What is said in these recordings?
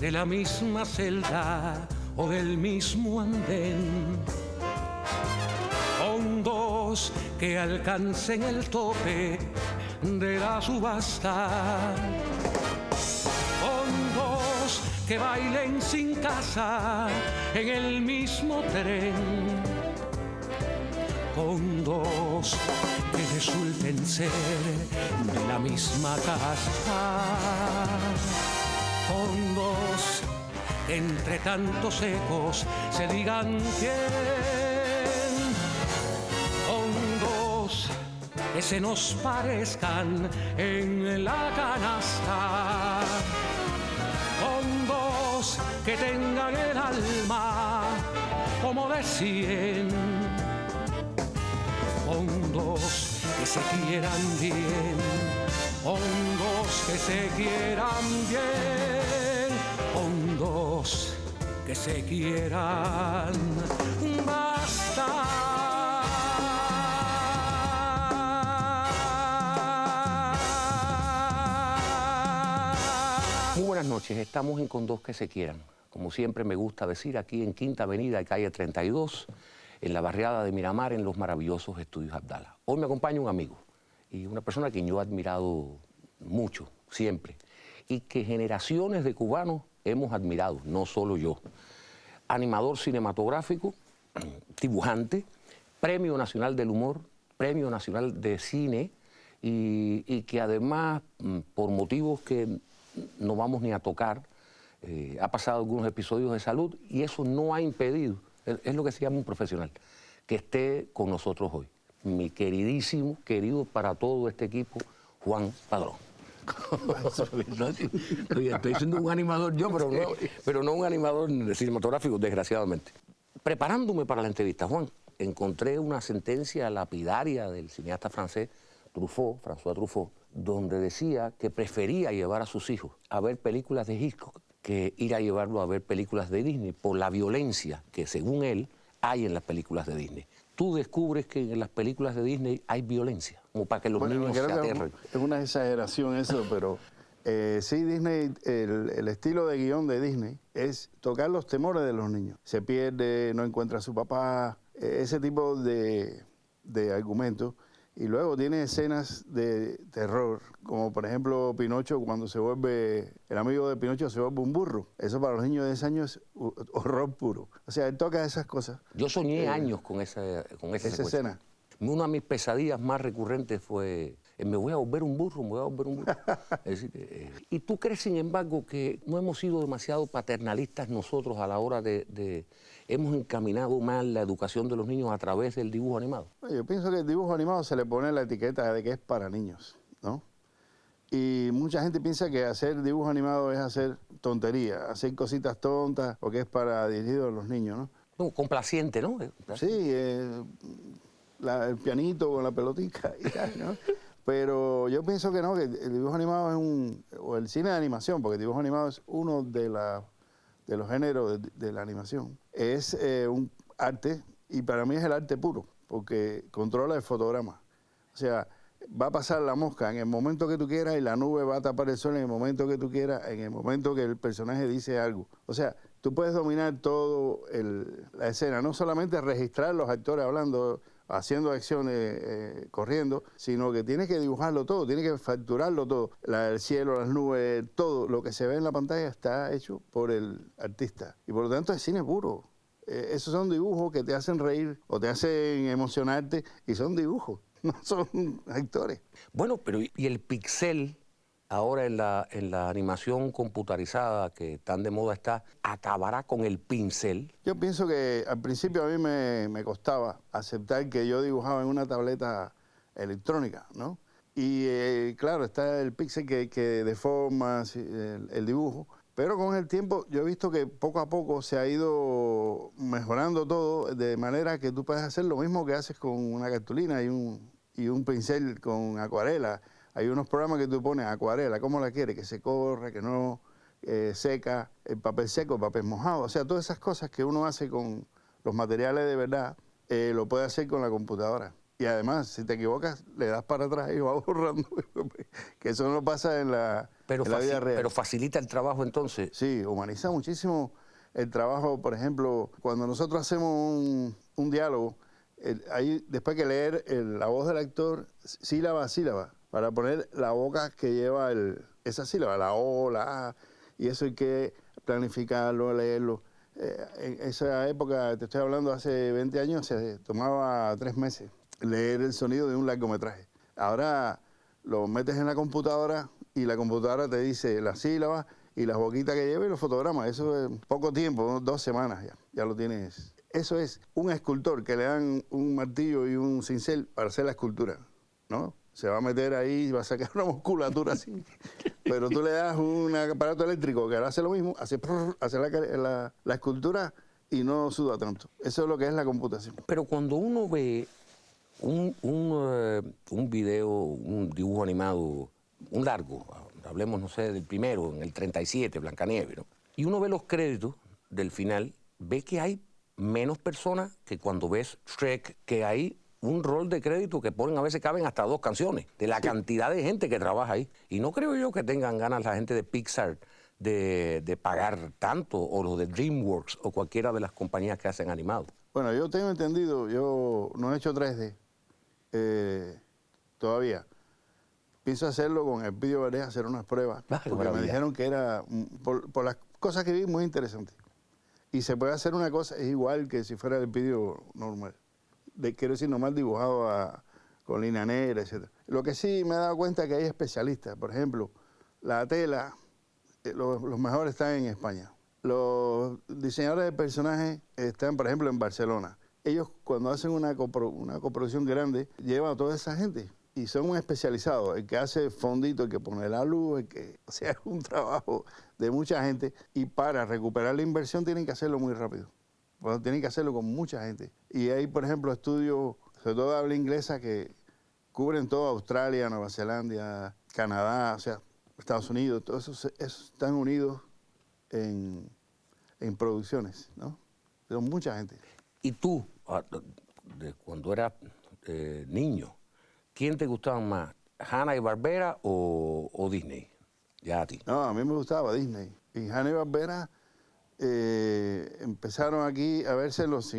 de la misma celda o del mismo andén. Fondos que alcancen el tope de la subasta. Fondos que bailen sin casa en el mismo tren. Fondos que resulten ser de la misma casa. Fondos que entre tantos ecos se digan quién. Fondos que se nos parezcan en la canasta. Fondos que tengan el alma como de 100. Fondos que se quieran bien, fondos que se quieran bien, fondos que se quieran basta. Muy buenas noches, estamos en Con Dos que se quieran. Como siempre me gusta decir, aquí en Quinta Avenida y calle 32, en la barriada de Miramar, en los maravillosos estudios Abdala. Hoy me acompaña un amigo y una persona que yo he admirado mucho, siempre, y que generaciones de cubanos hemos admirado, no solo yo. Animador cinematográfico, dibujante, Premio Nacional del Humor, Premio Nacional de Cine, y que además, por motivos que no vamos ni a tocar, ha pasado algunos episodios de salud y eso no ha impedido, es lo que se llama un profesional, que esté con nosotros hoy. Mi queridísimo, querido para todo este equipo, Juan Padrón. Estoy siendo un animador yo, pero no un animador cinematográfico, desgraciadamente. Preparándome para la entrevista, Juan, encontré una sentencia lapidaria del cineasta francés Truffaut, François Truffaut, donde decía que prefería llevar a sus hijos a ver películas de Hitchcock que ir a llevarlo a ver películas de Disney por la violencia que, según él, hay en las películas de Disney. Tú descubres que en las películas de Disney hay violencia, como para que los niños se aterren. Es una exageración eso, pero sí, Disney, el estilo de guión de Disney es tocar los temores de los niños. Se pierde, no encuentra a su papá, ese tipo de argumentos. Y luego tiene escenas de terror, como por ejemplo Pinocho, cuando se vuelve, el amigo de Pinocho se vuelve un burro. Eso para los niños de 10 años es horror puro. O sea, él toca esas cosas. Yo soñé años con esa escena. Una de mis pesadillas más recurrentes fue, me voy a volver un burro, me voy a volver un burro. Es decir, ¿y tú crees, sin embargo, que no hemos sido demasiado paternalistas nosotros a la hora hemos encaminado mal la educación de los niños a través del dibujo animado? Yo pienso que el dibujo animado se le pone la etiqueta de que es para niños, ¿no? Y mucha gente piensa que hacer dibujo animado es hacer tontería, hacer cositas tontas, o que es para dirigido a los niños, ¿no? No, complaciente, ¿no? Sí, el pianito con la pelotica y tal, ¿no? Pero yo pienso que no, que el dibujo animado es o el cine de animación, porque el dibujo animado es uno de los géneros de la animación. Es un arte, y para mí es el arte puro, porque controla el fotograma. O sea, va a pasar la mosca en el momento que tú quieras y la nube va a tapar el sol en el momento que tú quieras, en el momento que el personaje dice algo. O sea, tú puedes dominar todo la escena, no solamente registrar los actores hablando, haciendo acciones, corriendo, sino que tienes que dibujarlo todo, tienes que facturarlo todo. El cielo, las nubes, todo lo que se ve en la pantalla está hecho por el artista. Y por lo tanto es cine puro. Esos son dibujos que te hacen reír o te hacen emocionarte y son dibujos, no son actores. Bueno, pero ¿y el pixel ahora en la animación computarizada que tan de moda está, acabará con el pincel? Yo pienso que al principio a mí me costaba aceptar que yo dibujaba en una tableta electrónica, ¿no? Y claro, está el píxel que deforma el dibujo, pero con el tiempo yo he visto que poco a poco se ha ido mejorando todo de manera que tú puedes hacer lo mismo que haces con una cartulina y un pincel con acuarela. Hay unos programas que tú pones acuarela, ¿cómo la quieres? Que se corra, que no seca, el papel seco, el papel mojado. O sea, todas esas cosas que uno hace con los materiales de verdad, lo puede hacer con la computadora. Y además, si te equivocas, le das para atrás y va borrando. Que eso no pasa en la vida real. Pero facilita el trabajo entonces. Sí, humaniza muchísimo el trabajo. Por ejemplo, cuando nosotros hacemos un diálogo, ahí después que leer la voz del actor, sílaba a sílaba, para poner la boca que lleva esa sílaba, la O, la A, y eso hay que planificarlo, leerlo. En esa época, te estoy hablando, hace 20 años, se tomaba 3 meses leer el sonido de un largometraje. Ahora lo metes en la computadora y la computadora te dice las sílabas y las boquitas que lleva y los fotogramas. Eso es poco tiempo, 2 semanas ya lo tienes. Eso es un escultor que le dan un martillo y un cincel para hacer la escultura, ¿no? Se va a meter ahí y va a sacar una musculatura así. Pero tú le das un aparato eléctrico que hace lo mismo, hace la escultura y no suda tanto. Eso es lo que es la computación. Pero cuando uno ve un video, un dibujo animado, un largo, hablemos, no sé, del primero, en el 37, Blancanieves, ¿no? Y uno ve los créditos del final, ve que hay menos personas que cuando ves Shrek, que hay un rol de crédito que ponen, a veces caben hasta 2 canciones, de la cantidad de gente que trabaja ahí. Y no creo yo que tengan ganas la gente de Pixar de pagar tanto, o los de DreamWorks, o cualquiera de las compañías que hacen animados. Bueno, yo tengo entendido, yo no he hecho 3D todavía. Pienso hacerlo con Elpidio Valdés, hacer unas pruebas, porque me dijeron que era, por las cosas que vi, muy interesante. Y se puede hacer una cosa, es igual que si fuera el Elpidio normal. Quiero decir, normal dibujado con línea negra, etc. Lo que sí me he dado cuenta es que hay especialistas. Por ejemplo, la tela, los mejores están en España. Los diseñadores de personajes están, por ejemplo, en Barcelona. Ellos, cuando hacen una coproducción grande, llevan a toda esa gente y son muy especializados. El que hace fondito, el que pone la luz, o sea, es un trabajo de mucha gente. Y para recuperar la inversión tienen que hacerlo muy rápido. Bueno, tienen que hacerlo con mucha gente. Y hay, por ejemplo, estudios, sobre todo de habla inglesa, que cubren toda Australia, Nueva Zelanda, Canadá, o sea, Estados Unidos. Todos esos están unidos en producciones, ¿no? Pero mucha gente. Y tú, cuando eras niño, ¿quién te gustaban más? ¿Hanna-Barbera o Disney? Ya a ti. No, a mí me gustaba Disney. Y Hanna-Barbera empezaron aquí a verse en los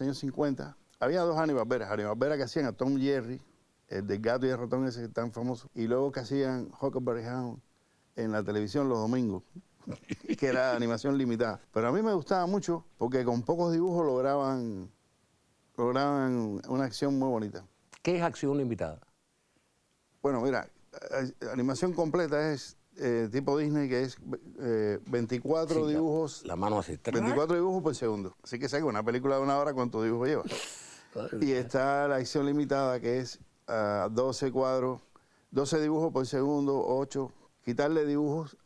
años 50. Había 2 Hanna-Barbera que hacían a Tom Jerry, el del gato y el ratón ese tan famoso, y luego que hacían Huckleberry Hound en la televisión los domingos, que era animación limitada. Pero a mí me gustaba mucho porque con pocos dibujos lograban una acción muy bonita. ¿Qué es acción limitada? Bueno, mira, animación completa es tipo Disney, que es 24 dibujos. La mano así. 24 dibujos por segundo. Así que saca una película de 1 hora, ¿cuántos dibujos lleva? Y está la acción limitada, que es 12 cuadros, 12 dibujos por segundo, 8. Quitarle dibujos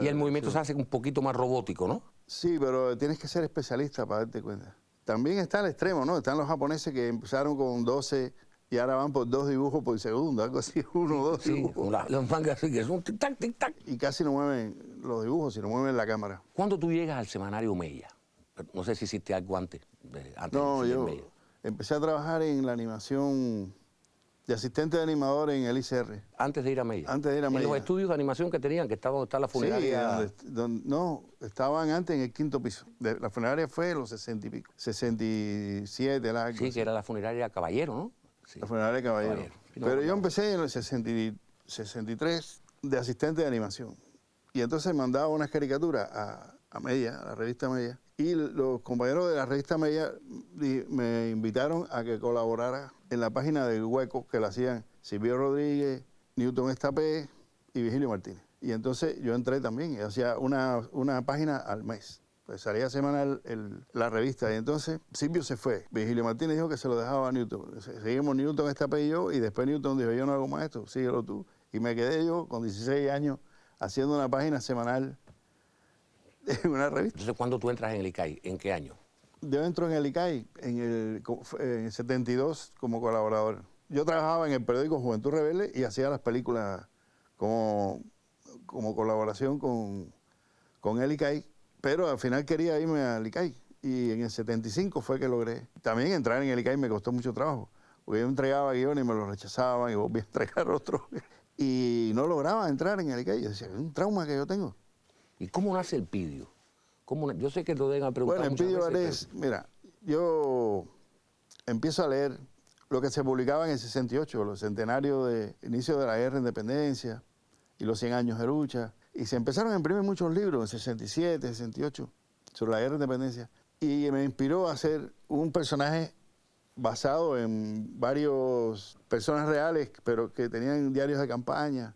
y el movimiento se hace un poquito más robótico, ¿no? Sí, pero tienes que ser especialista para darte cuenta. También está el extremo, ¿no? Están los japoneses que empezaron con 12 y ahora van por 2 dibujos por segundo, algo así, 1 o 2 dibujos. Los mangas así que son tic-tac, tic-tac. Y casi no mueven los dibujos, sino mueven la cámara. ¿Cuándo tú llegas al semanario Mella? No sé si hiciste algo antes. No, yo empecé a trabajar en la animación de asistente de animador en el ICR. Antes de ir a Mella. Antes de ir a Mella. En los estudios de animación que tenían, que estaba donde está la funeraria. Sí, no, estaban antes en el 5º piso. La funeraria fue en los 60 y pico. 67, algo Sí, así. que era la funeraria Caballero, ¿no? Sí. La funeraria Caballero. Pero yo empecé en el 63 de asistente de animación. Y entonces mandaba unas caricaturas a Mella, a la revista Mella. Y los compañeros de la revista Mella me invitaron a que colaborara en la página del Hueco, que la hacían Silvio Rodríguez, Newton Estapé y Vigilio Martínez. Y entonces yo entré también y hacía una página al mes. Pues salía semanal la revista. Y entonces Silvio se fue. Vigilio Martínez dijo que se lo dejaba a Newton. Seguimos Newton Estapé y yo, y después Newton dijo, yo no hago más esto, síguelo tú. Y me quedé yo con 16 años haciendo una página semanal en una revista. Entonces, ¿cuándo tú entras en el ICAI? ¿En qué año? Yo entro en el ICAI en el 72 como colaborador. Yo trabajaba en el periódico Juventud Rebelde y hacía las películas como colaboración con el ICAI, pero al final quería irme al ICAI y en el 75 fue que logré. También entrar en el ICAI me costó mucho trabajo, porque yo entregaba guiones y me los rechazaban y volvía a entregar otros. Y no lograba entrar en el ICAI. Yo decía, es un trauma que yo tengo. ¿Y cómo nace el Pidio? Yo sé que lo deben preguntar. Bueno, el muchas Pidio veces, Valdés, mira, yo empiezo a leer lo que se publicaba en el 68, los centenarios de inicio de la guerra de independencia y los 100 años de lucha. Y se empezaron a imprimir muchos libros en 67, 68, sobre la guerra de independencia. Y me inspiró a hacer un personaje basado en varios personas reales, pero que tenían diarios de campaña,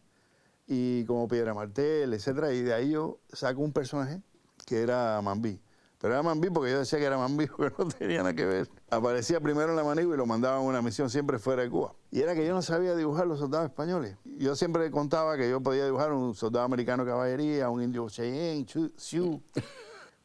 y como Piedra Martel, etcétera. Y de ahí yo saco un personaje que era Mambí. Pero era Mambí porque yo decía que era Mambí, porque no tenía nada que ver. Aparecía primero en la Manigua y lo mandaban a una misión siempre fuera de Cuba. Y era que yo no sabía dibujar los soldados españoles. Yo siempre contaba que yo podía dibujar un soldado americano de caballería, un indio Cheyenne, Sioux,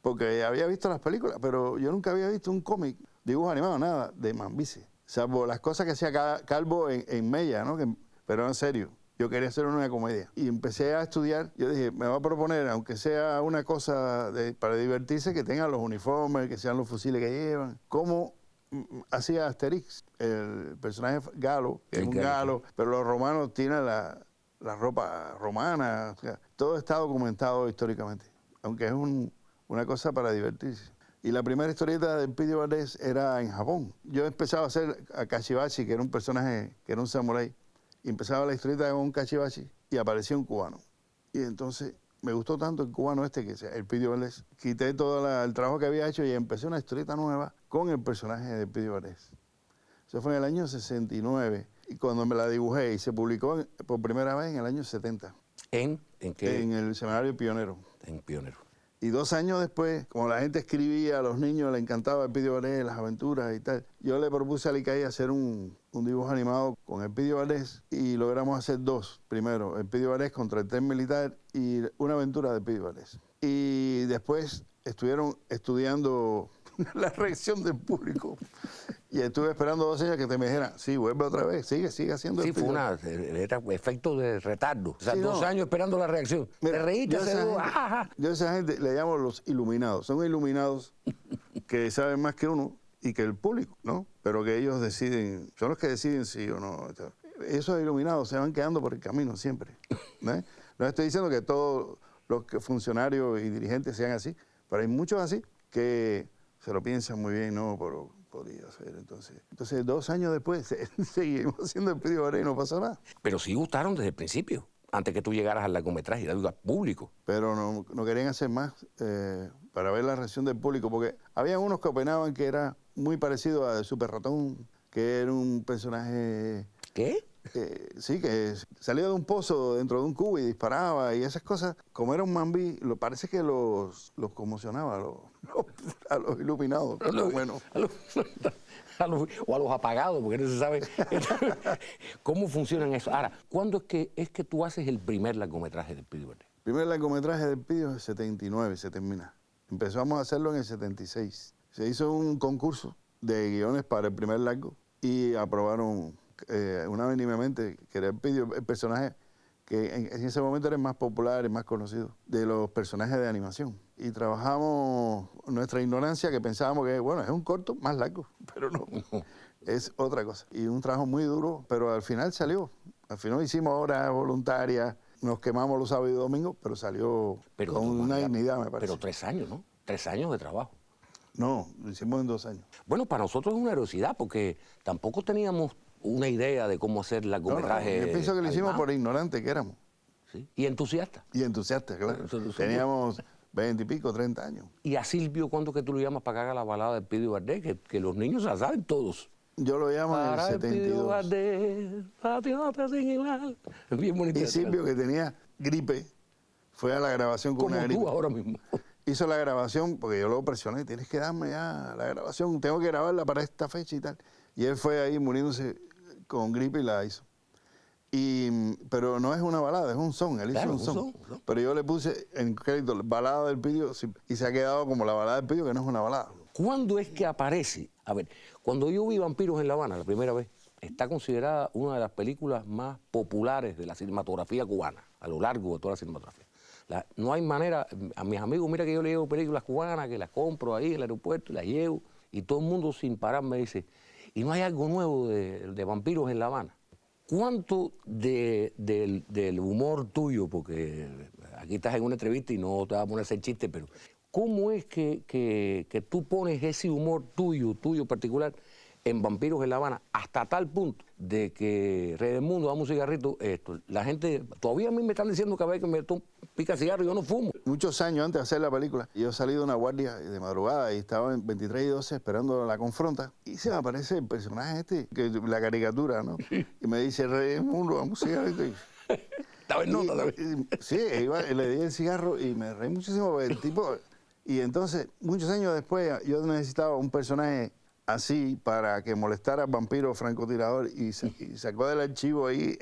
porque había visto las películas, pero yo nunca había visto un cómic, dibujo animado, nada, de Mambice. Salvo las cosas que hacía Calvo en Mella, ¿no? Pero en serio. Yo quería hacer una comedia. Y empecé a estudiar. Yo dije, me voy a proponer, aunque sea una cosa para divertirse, que tengan los uniformes, que sean los fusiles que llevan. Como hacía Asterix, el personaje galo, que es un galo, pero los romanos tienen la ropa romana. O sea, todo está documentado históricamente, aunque es una cosa para divertirse. Y la primera historieta de Pidio Valdés era en Japón. Yo empezaba a hacer a Kashibashi, que era un personaje, que era un samurái. Y empezaba la historieta con un cachivachi y aparecía un cubano. Y entonces me gustó tanto el cubano que el Pidio Valdés, quité todo el trabajo que había hecho y empecé una historieta nueva con el personaje de Pidio Valdés. Eso fue en el año 69. Y cuando me la dibujé y se publicó por primera vez en el año 70. ¿En qué? En el semanario Pionero. En Pionero. Y 2 años después, como la gente escribía, a los niños les encantaba el Pidio Valdés, las aventuras y tal, yo le propuse al ICAI hacer un dibujo animado con el Pidio Valdés y logramos hacer 2. Primero, el Pidio Valdés contra el tren militar y una aventura de Pidio Valdés. Y después estuvieron estudiando la reacción del público y estuve esperando 2 años que te me dijeran, sí, vuelve otra vez, sigue haciendo el Sí, fue era efecto de retardo. O sea, Sí, 2 no. años esperando la reacción. Mira, Te reíste, yo yo a esa gente le llamo los iluminados. Son iluminados que saben más que uno y que el público, ¿no? Pero que ellos deciden, son los que deciden sí o no. Esos iluminados se van quedando por el camino siempre, ¿no? No estoy diciendo que todos los funcionarios y dirigentes sean así, pero hay muchos así que se lo piensan muy bien, no, pero podría ser. Entonces 2 años después seguimos haciendo el Pidio Valdés y no pasó nada. Pero sí gustaron desde el principio, antes que tú llegaras al largometraje, al público. Pero no querían hacer más para ver la reacción del público, porque había unos que opinaban que era muy parecido a Super Ratón, que era un personaje... ¿Qué? Sí, que salía de un pozo dentro de un cubo y disparaba y esas cosas. Como era un Mambí, parece que los conmocionaba a los iluminados. Bueno. O a los apagados, porque no se sabe cómo funcionan eso. Ahora, ¿cuándo es que tú haces el primer largometraje del Pidio Valdés? El primer largometraje del Pidio es el 79, se termina. Empezamos a hacerlo en el 76. Se hizo un concurso de guiones para el primer largo y aprobaron unánimemente que era el Pidio, el personaje que en ese momento era el más popular, el más conocido de los personajes de animación. Y trabajamos nuestra ignorancia, que pensábamos que, bueno, es un corto más largo, pero no, es otra cosa. Y un trabajo muy duro, pero al final salió. Al final hicimos horas voluntarias, nos quemamos los sábados y domingos, pero salió con una dignidad, me parece. Pero 3 años, ¿no? 3 años de trabajo. No, lo hicimos en 2 años. Bueno, para nosotros es una heroicidad, porque tampoco teníamos una idea de cómo hacer largometraje. Yo pienso que lo hicimos animado. por ignorante que éramos. ¿Sí? Y entusiasta. Y entusiastas, claro. Teníamos 20 y pico, 30 años. Y a Silvio, ¿cuándo que tú lo llamas para que haga la balada del Pidio Valdés? Que los niños se la saben todos. Yo lo llamo en el Para el Pidio 72. Valdés, patriota sin igual. Es bien bonito. Y Silvio, que tenía gripe, fue a la grabación con Como una tú gripe. ahora mismo. Hizo la grabación, porque yo lo presioné, tienes que darme ya la grabación, tengo que grabarla para esta fecha y tal. Y él fue ahí muriéndose con gripe y la hizo. Pero no es una balada, es un son, él hizo Claro, un son. un son. Pero yo le puse en crédito balada del Pidio y se ha quedado como la balada del Pidio, que no es una balada. ¿Cuándo es que aparece? A ver, cuando yo vi Vampiros en La Habana la primera vez, está considerada una de las películas más populares de la cinematografía cubana, a lo largo de toda la cinematografía. No hay manera, a mis amigos, mira que yo le llevo películas cubanas, que las compro ahí en el aeropuerto y las llevo, y todo el mundo sin parar me dice, y no hay algo nuevo de vampiros en La Habana. ¿Cuánto del humor tuyo, porque aquí estás en una entrevista y no te vas a poner a hacer chiste, pero cómo es que tú pones ese humor tuyo particular en Vampiros en La Habana, hasta tal punto de que Rey del Mundo, dame un cigarrito, la gente, todavía a mí me están diciendo cada vez que me pica cigarro, yo no fumo. Muchos años antes de hacer la película, yo salí de una guardia de madrugada y estaba en 23 y 12 esperando la confronta, y se me aparece el personaje la caricatura, ¿no? Y me dice, Rey del Mundo, dame un cigarrito. Estaba en nota también. Sí, le di el cigarro y me reí muchísimo porque el tipo... Y entonces, muchos años después, yo necesitaba un personaje así para que molestara al vampiro francotirador y sacó del archivo ahí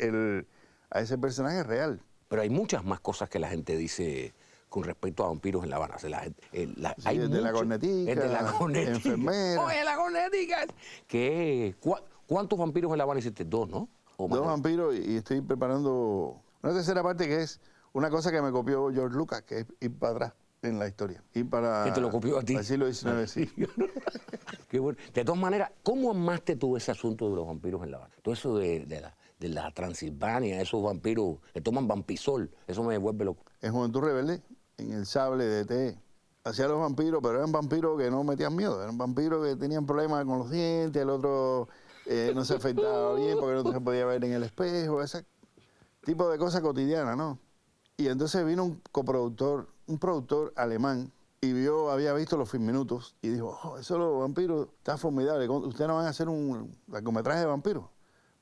a ese personaje real. Pero hay muchas más cosas que la gente dice con respecto a Vampiros en La Habana. O sea, Sí, el de la cornetica, el de la cornetica. enfermera. Oye, la cornetica. ¿Cuántos Vampiros en La Habana hiciste? 2, ¿no? ¿O más? 2 vampiros y estoy preparando una tercera parte que es una cosa que me copió George Lucas, que es ir para atrás en la historia. Ir para... ¿Que te lo copió a ti? Al siglo XIX, sí. Qué bueno. De todas maneras, ¿cómo amaste tú ese asunto de los vampiros en La Habana? Todo eso de la Transilvania, esos vampiros que toman vampisol, eso me vuelve loco. En Juventud Rebelde, en El Sable de T, hacía los vampiros, pero eran vampiros que no metían miedo, eran vampiros que tenían problemas con los dientes, el otro no se afeitaba bien porque no se podía ver en el espejo, ese tipo de cosas cotidianas, ¿no? Y entonces vino un productor alemán, y había visto los filminutos y dijo, eso de los vampiros está formidable, ustedes no van a hacer un largometraje de vampiros.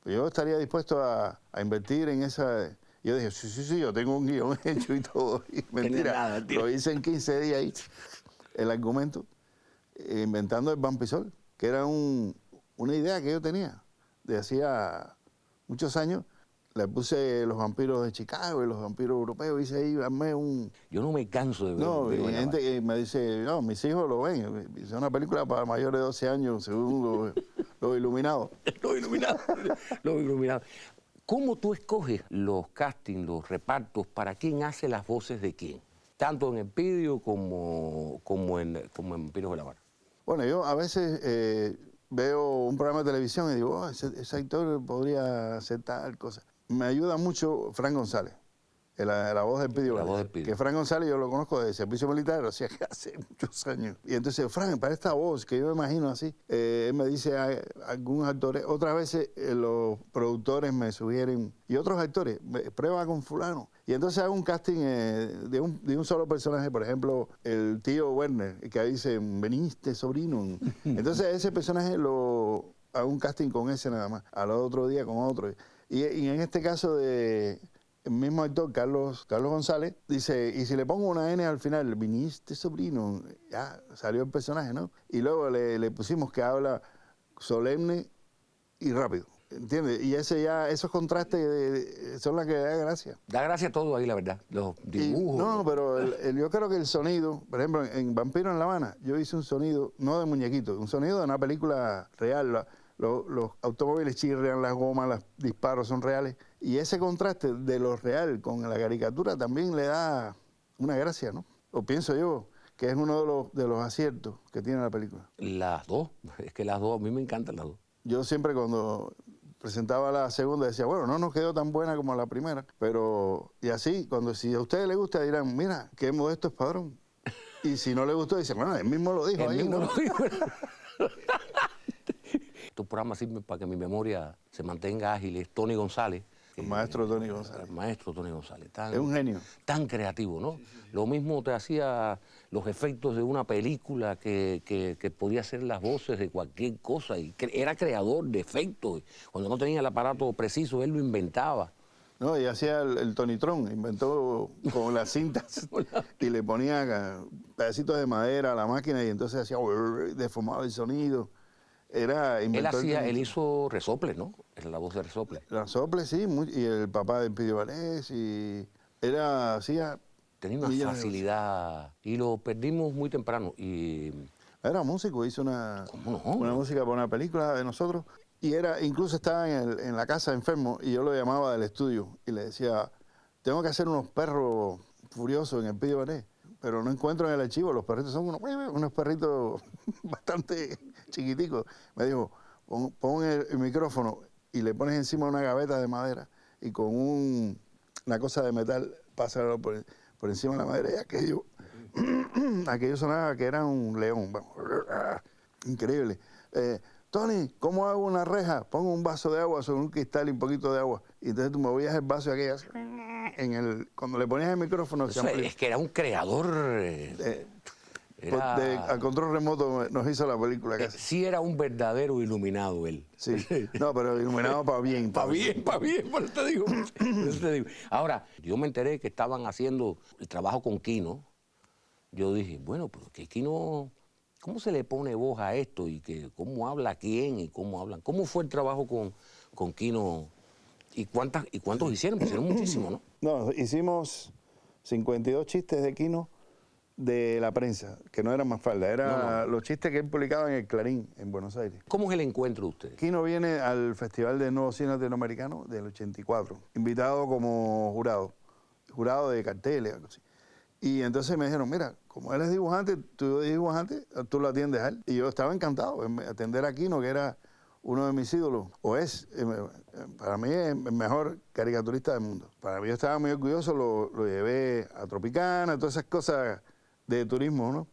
Pues yo estaría dispuesto a invertir en esa... Y yo dije, sí, yo tengo un guión hecho y todo. Y mentira, lo hice en 15 días ahí, el argumento, inventando el vampisol, que era una idea que yo tenía de hacía muchos años. Le puse los vampiros de Chicago y los vampiros europeos, hice ahí, armé un... Yo no me canso de ver. No, y hay gente que me dice, no, mis hijos lo ven, hice una película para mayores de 12 años, según los iluminados. Los iluminados. ¿Cómo tú escoges los castings, los repartos, para quién hace las voces de quién? Tanto en Elpidio como en Vampiros de La Habana. Bueno, yo a veces veo un programa de televisión y digo, ese actor podría hacer tal cosa. Me ayuda mucho Fran González, la voz de Elpidio. La voz de Elpidio. Que Fran González yo lo conozco de servicio militar, o sea, que hace muchos años. Y entonces, Fran, para esta voz, que yo me imagino así, él me dice a algunos actores, otras veces los productores me sugieren, y otros actores, prueba con fulano. Y entonces hago un casting de un solo personaje, por ejemplo, el tío Werner, que dice, veniste, sobrino. Entonces ese personaje hago un casting con ese nada más, al otro día con otro. Y en este caso el mismo actor, Carlos González, dice, y si le pongo una N al final, viniste, sobrino, ya salió el personaje, ¿no? Y luego le pusimos que habla solemne y rápido, ¿entiendes? Y esos contrastes son las que da gracia. Da gracia todo ahí, la verdad, los dibujos. No, pero yo creo que el sonido, por ejemplo, en Vampiro en La Habana, yo hice un sonido, no de muñequito, un sonido de una película real. Los automóviles chirrian, las gomas, los disparos son reales. Y ese contraste de lo real con la caricatura también le da una gracia, ¿no? O pienso yo que es uno de los aciertos que tiene la película. Las dos, es que las dos, a mí me encantan las dos. Yo siempre cuando presentaba la segunda decía, bueno, no nos quedó tan buena como la primera, pero... Y así, si a ustedes les gusta dirán, mira, qué modesto es Padrón. Y si no les gustó, dicen, bueno, él mismo lo dijo ahí, ¿no? Estos programas sirven para que mi memoria se mantenga ágil. Es Tony González. El maestro Tony González. El maestro Tony González. Es un genio. Tan creativo, ¿no? Lo mismo te hacía los efectos de una película que podía hacer las voces de cualquier cosa. Y era creador de efectos. Cuando no tenía el aparato preciso, él lo inventaba. No, y hacía el Tonitrón, inventó con las cintas y le ponía pedacitos de madera a la máquina y entonces hacía deformaba el sonido. Él hizo Resoples, ¿no? Era la voz de Resoples. Resoples, sí, y el papá de Elpidio Vallés, y hacía... Tenía una facilidad y lo perdimos muy temprano. Era músico, hizo una música para una película de nosotros y incluso estaba en la casa enfermo y yo lo llamaba del estudio y le decía, tengo que hacer unos perros furiosos en Elpidio Vallés, pero no encuentro en el archivo, los perritos son unos perritos bastante chiquiticos. Me dijo, pon el micrófono y le pones encima una gaveta de madera y con una cosa de metal pásalo por encima de la madera y aquello sonaba que era un león. Increíble. Tony, ¿cómo hago una reja? Pongo un vaso de agua sobre un cristal y un poquito de agua. Y entonces tú movías el vaso y aquello cuando le ponías el micrófono... Eso es que era un creador... al control remoto nos hizo la película casi. Sí era un verdadero iluminado él. Sí, no, pero iluminado para bien. Para bien, por eso te digo. Ahora, yo me enteré que estaban haciendo el trabajo con Kino. Yo dije, bueno, pues que Kino, ¿cómo se le pone voz a esto? Y que cómo habla quién y cómo hablan. ¿Cómo fue el trabajo con Kino? ¿Y cuántos hicieron? Pues hicieron muchísimo, ¿no? No, hicimos 52 chistes de Kino de la prensa, que no eran Mafalda, eran los chistes que él publicaba en el Clarín, en Buenos Aires. ¿Cómo es el encuentro de ustedes? Kino viene al Festival de Nuevo Cine Latinoamericano del 84, invitado como jurado de carteles, algo así. Y entonces me dijeron, mira, como él es dibujante, tú lo atiendes a él. Y yo estaba encantado en atender a Kino, que era uno de mis ídolos, o es, para mí es el mejor caricaturista del mundo. Para mí yo estaba muy orgulloso, lo llevé a Tropicana, todas esas cosas de turismo, ¿no?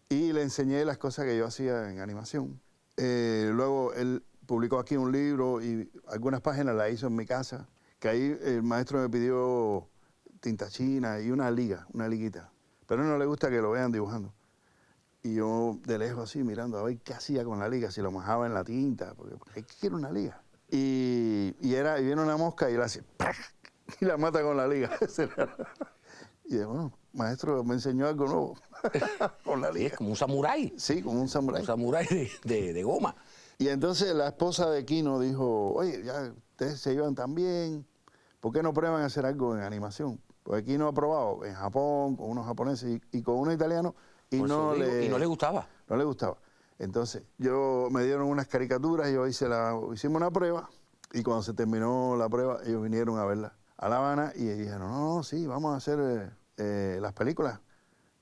Y le enseñé las cosas que yo hacía en animación. Luego él publicó aquí un libro y algunas páginas las hizo en mi casa, que ahí el maestro me pidió tinta china y una liguita. Pero a él no le gusta que lo vean dibujando. Y yo de lejos así mirando a ver qué hacía con la liga, si lo mojaba en la tinta, porque quiero una liga. Y viene una mosca y la hace y la mata con la liga. Y dije, bueno, maestro, me enseñó algo nuevo con la liga. Sí, es como un samurái. Sí, como un samurái. Un samurái de goma. Y entonces la esposa de Kino dijo, oye, ya ustedes se llevan tan bien, ¿por qué no prueban a hacer algo en animación? Porque Kino ha probado en Japón, con unos japoneses y con unos italianos, y no le gustaba. No le gustaba. Entonces, me dieron unas caricaturas, hicimos una prueba, y cuando se terminó la prueba, ellos vinieron a verla a La Habana, y dijeron, no, sí, vamos a hacer las películas.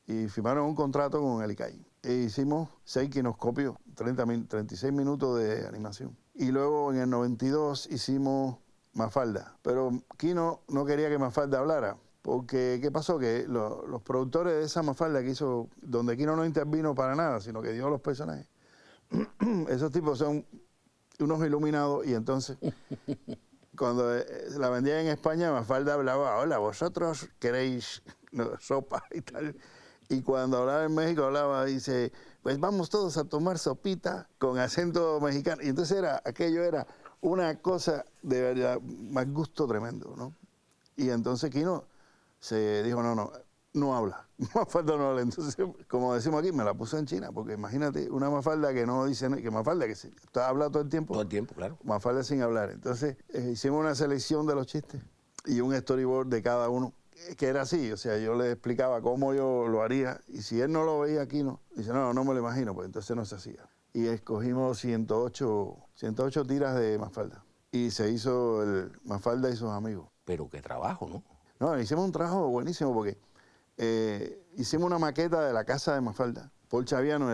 Y firmaron un contrato con el ICAI. E hicimos 6 quinoscopios, 36 minutos de animación. Y luego en el 92 hicimos Mafalda. Pero Kino no quería que Mafalda hablara. Porque, ¿qué pasó? Que los productores de esa Mafalda que hizo, donde Kino no intervino para nada, sino que dio los personajes, esos tipos son unos iluminados, y entonces, cuando la vendían en España, Mafalda hablaba, hola, vosotros queréis sopa y tal. Y cuando hablaba en México, dice, pues vamos todos a tomar sopita con acento mexicano. Y entonces aquello era una cosa de verdad, más gusto tremendo, ¿no? Y entonces Kino se dijo, no habla, Mafalda no habla. Entonces, como decimos aquí, me la puso en China, porque imagínate una Mafalda que no dice, que Mafalda que habla todo el tiempo. Todo el tiempo, claro. Mafalda sin hablar. Entonces, hicimos una selección de los chistes y un storyboard de cada uno, que era así, o sea, yo le explicaba cómo yo lo haría, y si él no lo veía aquí, dice, no me lo imagino, pues entonces no se hacía. Y escogimos 108 tiras de Mafalda, y se hizo el Mafalda y sus amigos. Pero qué trabajo, ¿no? No, hicimos un trabajo buenísimo, porque hicimmo una maqueta de la casa de Mafalda. Paul Chaviano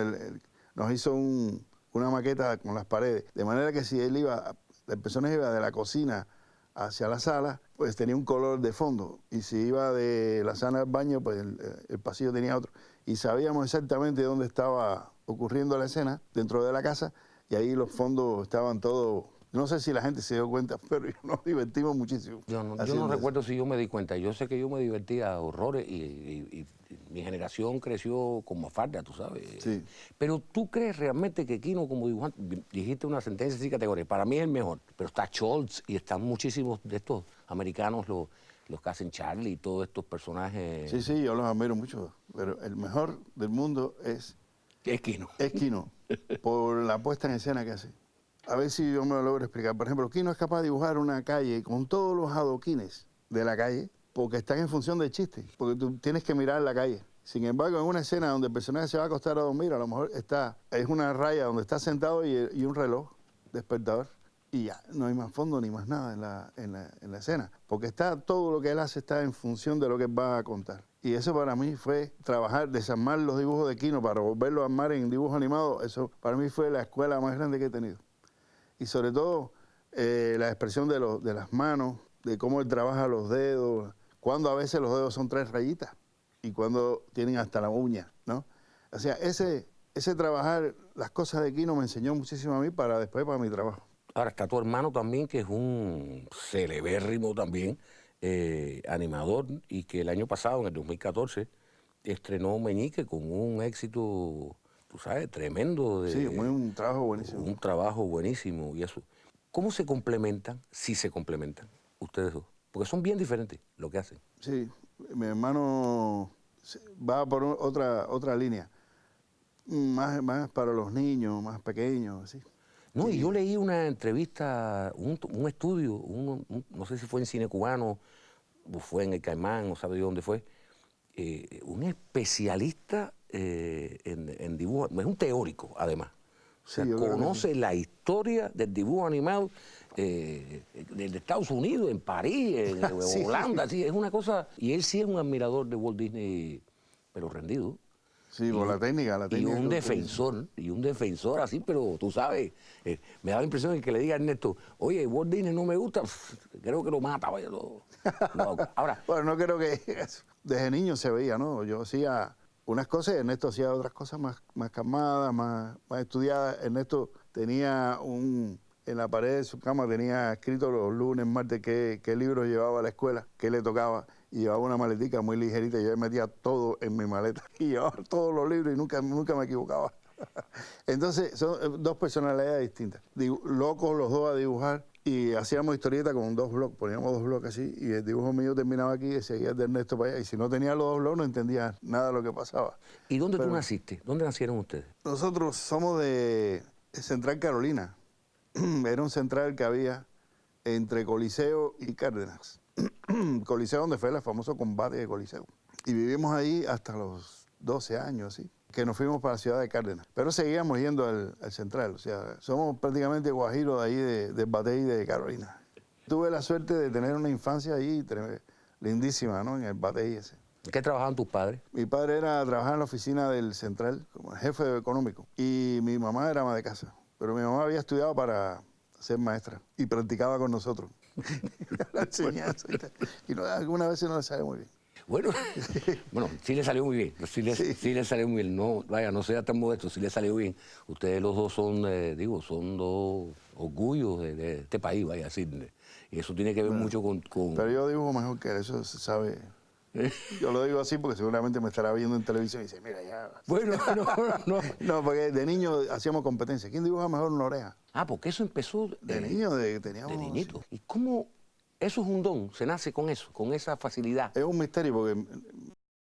nos hizo una maqueta con las paredes, de manera que si el personaje iba de la cocina hacia la sala, pues tenía un color de fondo, y si iba de la sala al baño, pues el pasillo tenía otro. Y sabíamos exactamente dónde estaba ocurriendo la escena, dentro de la casa, y ahí los fondos estaban todos. No sé si la gente se dio cuenta, pero nos divertimos muchísimo. Yo no recuerdo si yo me di cuenta. Yo sé que yo me divertía a horrores, y mi generación creció con Mafalda, tú sabes. Sí. Pero ¿tú crees realmente que Kino como dibujante, dijiste una sentencia así categoría, para mí es el mejor, pero está Schultz y están muchísimos de estos americanos, los que hacen Charlie y todos estos personajes? Sí, yo los admiro mucho, pero el mejor del mundo es Kino. Es Kino, por la puesta en escena que hace. A ver si yo me lo logro explicar. Por ejemplo, Kino es capaz de dibujar una calle con todos los adoquines de la calle, porque están en función del chiste, porque tú tienes que mirar la calle. Sin embargo, en una escena donde el personaje se va a acostar a dormir, a lo mejor es una raya donde está sentado y un reloj despertador, y ya no hay más fondo ni más nada en la escena, porque todo lo que él hace está en función de lo que él va a contar. Y eso para mí fue desarmar los dibujos de Kino para volverlo a armar en dibujo animado. Eso para mí fue la escuela más grande que he tenido. Y sobre todo la expresión de las manos, de cómo él trabaja los dedos, cuando a veces los dedos son 3 rayitas y cuando tienen hasta la uña, ¿no? O sea, ese trabajar las cosas de Quino me enseñó muchísimo a mí después para mi trabajo. Ahora está tu hermano también, que es un celebérrimo también, animador, y que el año pasado, en el 2014, estrenó Meñique con un éxito, tú sabes, tremendo. Sí, un trabajo buenísimo. Un trabajo buenísimo y eso. ¿Cómo se complementan, si se complementan, ustedes dos? Porque son bien diferentes lo que hacen. Sí, mi hermano va por otra línea, más para los niños, más pequeños, así. No, Sí. y yo leí una entrevista, un estudio, no sé si fue en Cine Cubano, o fue en El Caimán, no sabe de dónde fue, un especialista en dibujo, es un teórico además. O sea, Sí, yo creo que conoce la historia del dibujo animado de Estados Unidos, en París, en Sí, Holanda, sí, es una cosa. Y él sí es un admirador de Walt Disney, pero rendido. Sí, por la técnica. Y un defensor así, pero tú sabes, me da la impresión de que le diga a Ernesto, oye, Walt Disney no me gusta, creo que lo mata, vaya todo. No, ahora, Bueno, no creo que desde niño se veía, ¿no? Yo hacía unas cosas y Ernesto hacía otras cosas más calmadas, más estudiadas. Ernesto tenía en la pared de su cama tenía escrito los lunes, martes, qué libros llevaba a la escuela, qué le tocaba. Y llevaba una maletica muy ligerita y yo metía todo en mi maleta. Y llevaba todos los libros y nunca me equivocaba. Entonces, son 2 personalidades distintas. Locos los 2 a dibujar y hacíamos historieta con 2 bloques. Poníamos 2 bloques así y el dibujo mío terminaba aquí y seguía de Ernesto para allá. Y si no tenía los 2 bloques no entendía nada de lo que pasaba. ¿y dónde tú naciste? ¿Dónde nacieron ustedes? Nosotros somos de Central Carolina. Era un central que había entre Coliseo y Cárdenas. Coliseo, donde fue el famoso combate de Coliseo. Y vivimos ahí hasta los 12 años, así, que nos fuimos para la ciudad de Cárdenas. Pero seguíamos yendo al central, o sea, somos prácticamente guajiros de ahí, del Batey de Carolina. Tuve la suerte de tener una infancia ahí lindísima, ¿no? En el Batey ese. ¿Qué trabajaban tus padres? Mi padre trabajaba en la oficina del central como jefe económico y mi mamá era ama de casa. Pero mi mamá había estudiado para ser maestra y practicaba con nosotros. La enseñanza y algunas veces no le sale muy bien. Bueno, sí le salió muy bien, sí le salió muy bien. No, vaya, no sea tan modesto, sí le salió bien. Ustedes los dos son, son 2 orgullos de este país, vaya, así. Y eso tiene que ver mucho con... Pero yo dibujo mejor que él, eso se sabe. Yo lo digo así porque seguramente me estará viendo en televisión y dice, mira, ya. Bueno, no. No, porque de niño hacíamos competencia. ¿Quién dibuja mejor una oreja? Ah, porque eso empezó... De niño, teníamos... De niñito. ¿Y cómo eso es un don? ¿Se nace con eso, con esa facilidad? Es un misterio porque